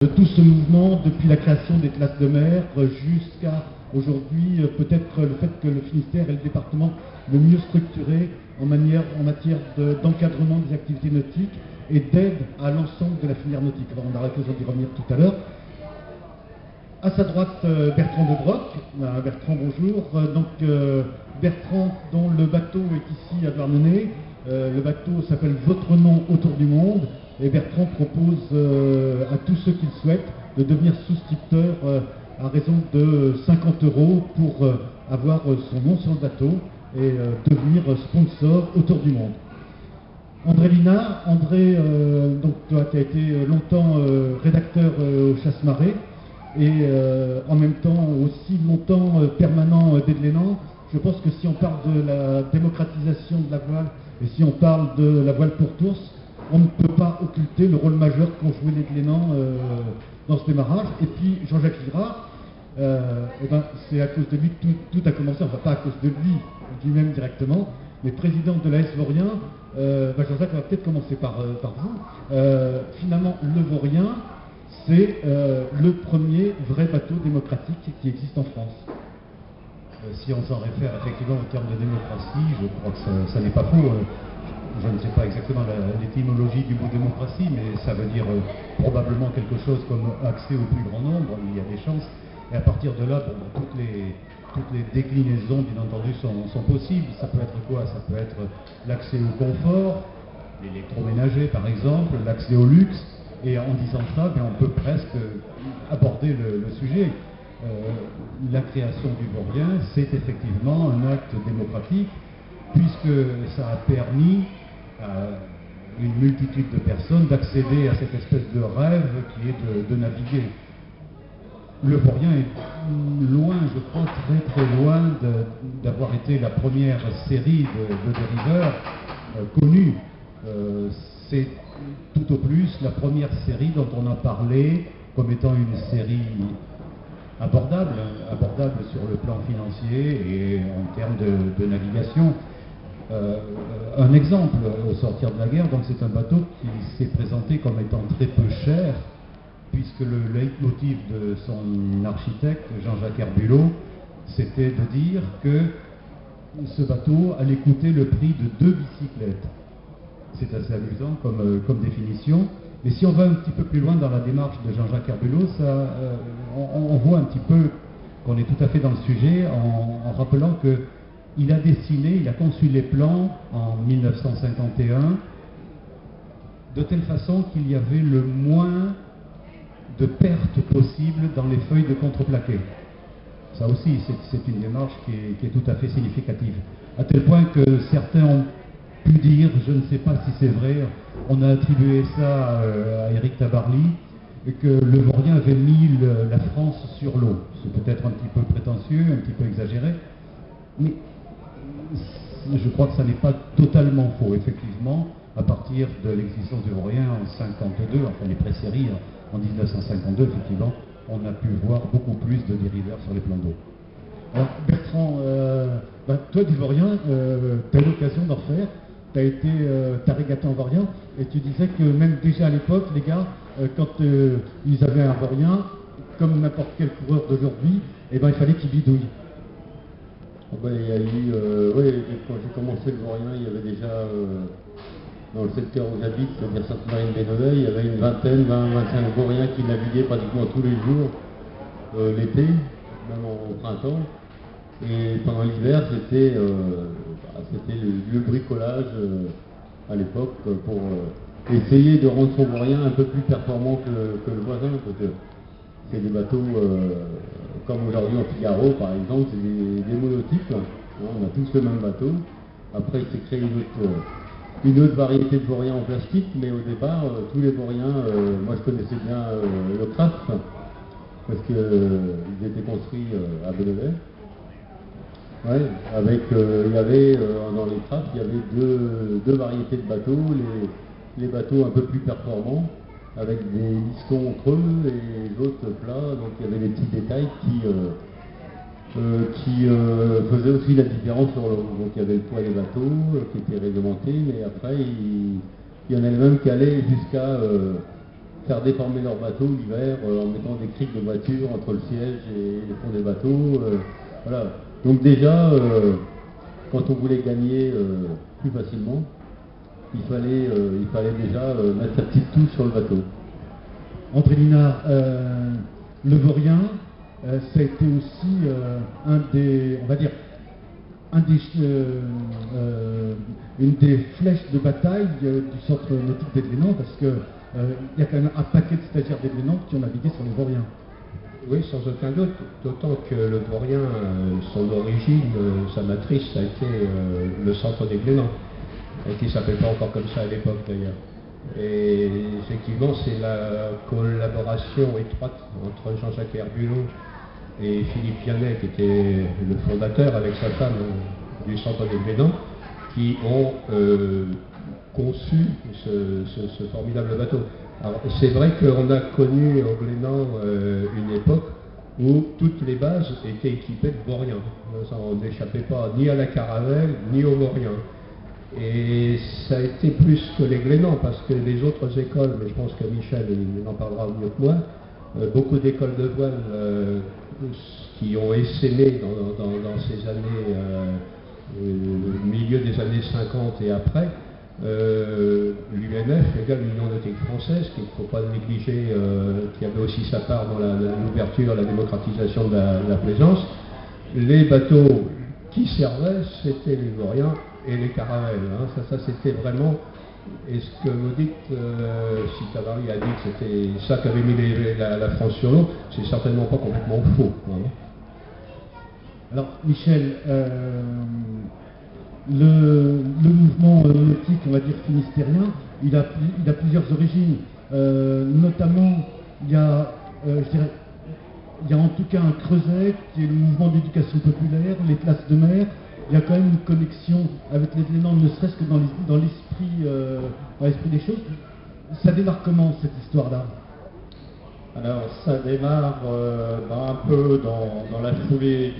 de tout ce mouvement, depuis la création des classes de mer jusqu'à aujourd'hui, peut-être le fait que le Finistère est le département le mieux structuré en matière d'encadrement des activités nautiques et d'aide à l'ensemble de la filière nautique. Alors, on aura l'occasion d'y revenir tout à l'heure. À sa droite, Bertrand de Broc. Bertrand, bonjour. Bertrand, dont le bateau est ici à Douarnenez. Le bateau s'appelle Votre nom autour du monde. Et Bertrand propose à tous ceux qui le souhaitent de devenir souscripteur à raison de 50 € pour avoir son nom sur le bateau et devenir sponsor autour du monde. André Linard, toi, qui a été longtemps rédacteur au Chasse-Marée et en même temps aussi longtemps permanent d'Edlénan. Je pense que si on parle de la démocratisation de la voile et si on parle de la voile pour tous, on ne peut pas occulter le rôle majeur qu'ont joué les Glénans dans ce démarrage. Et puis Jean-Jacques Girard, c'est à cause de lui que tout a commencé, enfin pas à cause de lui-même directement, mais président de l'AS Vaurien. Jean-Jacques, on va peut-être commencer par vous. Finalement, le Vaurien, c'est le premier vrai bateau démocratique qui existe en France. Si on s'en réfère effectivement au terme de démocratie, je crois que ça n'est pas faux. Je ne sais pas exactement l'étymologie du mot démocratie, mais ça veut dire probablement quelque chose comme accès au plus grand nombre, il y a des chances. Et à partir de là, toutes les déclinaisons, bien entendu, sont possibles. Ça peut être quoi? Ça peut être l'accès au confort, l'électroménager par exemple, l'accès au luxe. Et en disant ça, on peut presque aborder le sujet. La création du Vaurien, c'est effectivement un acte démocratique, puisque ça a permis à une multitude de personnes d'accéder à cette espèce de rêve qui est de naviguer. Le Vaurien est loin, je crois, très loin d'avoir été la première série de dériveurs connue. C'est tout au plus la première série dont on a parlé comme étant une série abordable sur le plan financier et en termes de navigation. Un exemple, au sortir de la guerre, donc c'est un bateau qui s'est présenté comme étant très peu cher, puisque le leitmotiv de son architecte, Jean-Jacques Herbulot, c'était de dire que ce bateau allait coûter le prix de 2 bicyclettes. C'est assez amusant comme définition. Mais si on va un petit peu plus loin dans la démarche de Jean-Jacques Herbulot, on voit un petit peu qu'on est tout à fait dans le sujet en rappelant qu'il a conçu les plans en 1951 de telle façon qu'il y avait le moins de pertes possibles dans les feuilles de contreplaqué. Ça aussi, c'est une démarche qui est tout à fait significative. À tel point que certains ont pu dire, je ne sais pas si c'est vrai, on a attribué ça à Éric Tabarly, et que le Vaurien avait mis la France sur l'eau. C'est peut-être un petit peu prétentieux, un petit peu exagéré, mais je crois que ça n'est pas totalement faux. Effectivement, à partir de l'existence du Vaurien en 1952, enfin les pré-séries en 1952, effectivement, on a pu voir beaucoup plus de dériveurs sur les plans d'eau. Alors Bertrand, toi du Vaurien, tu as eu l'occasion d'en faire. T'as régaté en Vaurien, et tu disais que même déjà à l'époque, les gars, quand ils avaient un Vaurien, comme n'importe quel coureur d'aujourd'hui, il fallait qu'ils bidouillent. Il y a eu, quand j'ai commencé le Vaurien, il y avait déjà, dans le secteur où j'habite, c'est-à-dire Sainte-Marie-de-Bénodet, il y avait une 25 Vauriens qui naviguaient pratiquement tous les jours, l'été, même au printemps. Et pendant l'hiver, c'était le bricolage à l'époque pour essayer de rendre son Vaurien un peu plus performant que le voisin, parce que c'est des bateaux comme aujourd'hui en Figaro par exemple, c'est des monotypes, on a tous le même bateau. Après il s'est créé une autre variété de Vauriens en plastique, mais au départ tous les Vauriens, moi je connaissais bien le Craft, parce qu'ils étaient construits à Belleville. Ouais, il y avait dans les crafts, il y avait deux variétés de bateaux, les bateaux un peu plus performants, avec des listons creux et les autres plats, donc il y avait des petits détails qui faisaient aussi la différence sur l'eau. Donc il y avait le poids des bateaux qui était réglementé, mais après il y en avait même qui allaient jusqu'à faire déformer leur bateau l'hiver en mettant des criques de voiture entre le siège et le fond des bateaux. Voilà. Donc déjà, quand on voulait gagner plus facilement, il fallait déjà mettre sa petite touche sur le bateau. André Linard, le Vaurien, ça a été aussi une des flèches de bataille du centre nautique d'Aiglénan, parce que il y a quand même un paquet de stagiaires d'Aiglénan qui ont navigué sur le Vaurien. Oui, sans aucun doute, d'autant que le Vaurien, son origine, sa matrice, ça a été le centre d'Aiglénan, qui ne s'appelle pas encore comme ça à l'époque d'ailleurs. Et effectivement, c'est la collaboration étroite entre Jean-Jacques Herbulot et Philippe Vianet, qui était le fondateur avec sa femme du centre d'Aiglénan, qui ont conçu ce formidable bateau. Alors, c'est vrai qu'on a connu au Glénan une époque où toutes les bases étaient équipées de Vauriens. On n'échappait pas ni à la Caravelle, ni au Vaurien. Et ça a été plus que les Glénans, parce que les autres écoles, mais je pense que Michel il en parlera mieux que moi, beaucoup d'écoles de voile qui ont essaimé dans ces années, milieu des années 50 et après, l'UNF égale l'Union nautique française, qu'il ne faut pas négliger, qui avait aussi sa part dans l'ouverture, la démocratisation de la plaisance. Les bateaux qui servaient, c'était les Vauriens et les Caravelles. Hein. Ça c'était vraiment. Et ce que vous dites, si Tavary a dit que c'était ça qu'avait mis la France sur l'eau, c'est certainement pas complètement faux. Hein. Alors, Michel, le mouvement nautique, on va dire finistérien, il a plusieurs origines. Notamment, il y a en tout cas un creuset qui est le mouvement d'éducation populaire, les classes de mer. Il y a quand même une connexion avec les Glénans, ne serait-ce que dans l'esprit des choses. Ça démarre comment, cette histoire-là? Alors, ça démarre un peu dans la foulée,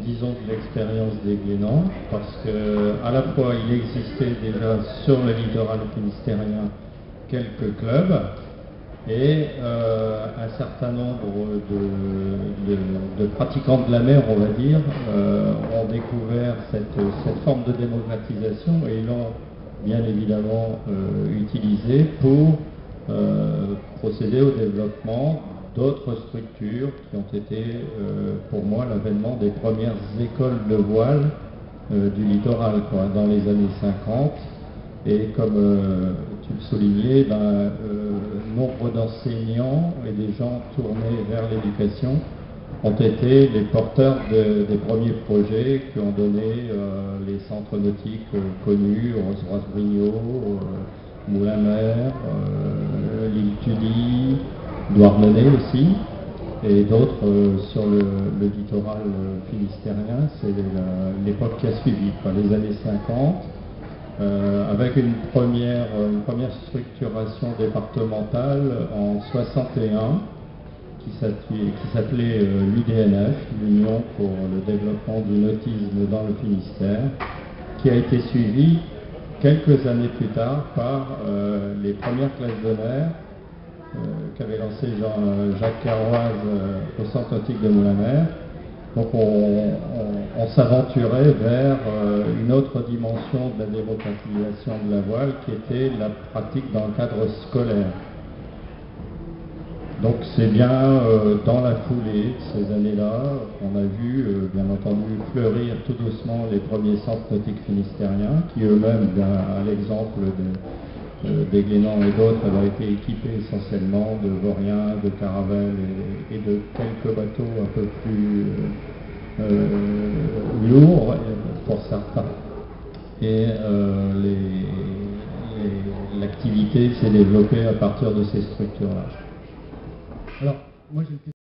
disons, de l'expérience des Glénans, parce qu'à la fois, il existait déjà sur le littoral finistérien quelques clubs, et un certain nombre de pratiquants de la mer, on va dire, ont découvert cette forme de démocratisation et l'ont bien évidemment utilisée pour procéder au développement d'autres structures qui ont été pour moi l'avènement des premières écoles de voile du littoral dans les années 50. Et comme tu le soulignais, nombre d'enseignants et des gens tournés vers l'éducation ont été les porteurs des premiers projets qui ont donné les centres nautiques connus, Rose-Brignoux, Moulin-Mer, l'île Tudy, Douarnenez aussi, et d'autres sur le littoral finistérien. C'est l'époque qui a suivi, les années 50. Avec une première structuration départementale en 61 qui s'appelait l'UDNF, l'Union pour le développement du nautisme dans le Finistère, qui a été suivie quelques années plus tard par les premières classes de mer qu'avait lancé Jacques Carroise au centre nautique de Moulin-Mer. Donc on s'aventurait vers une autre dimension de la démocratisation de la voile qui était la pratique dans le cadre scolaire. Donc c'est bien dans la foulée de ces années-là qu'on a vu bien entendu fleurir tout doucement les premiers centres nautiques finistériens qui eux-mêmes, à l'exemple des Glénans et d'autres, avaient été équipés essentiellement de Vauriens, de Caravelles et de quelques bateaux un peu plus lourds pour certains. Et l'activité s'est développée à partir de ces structures-là. Alors, moi j'ai une question.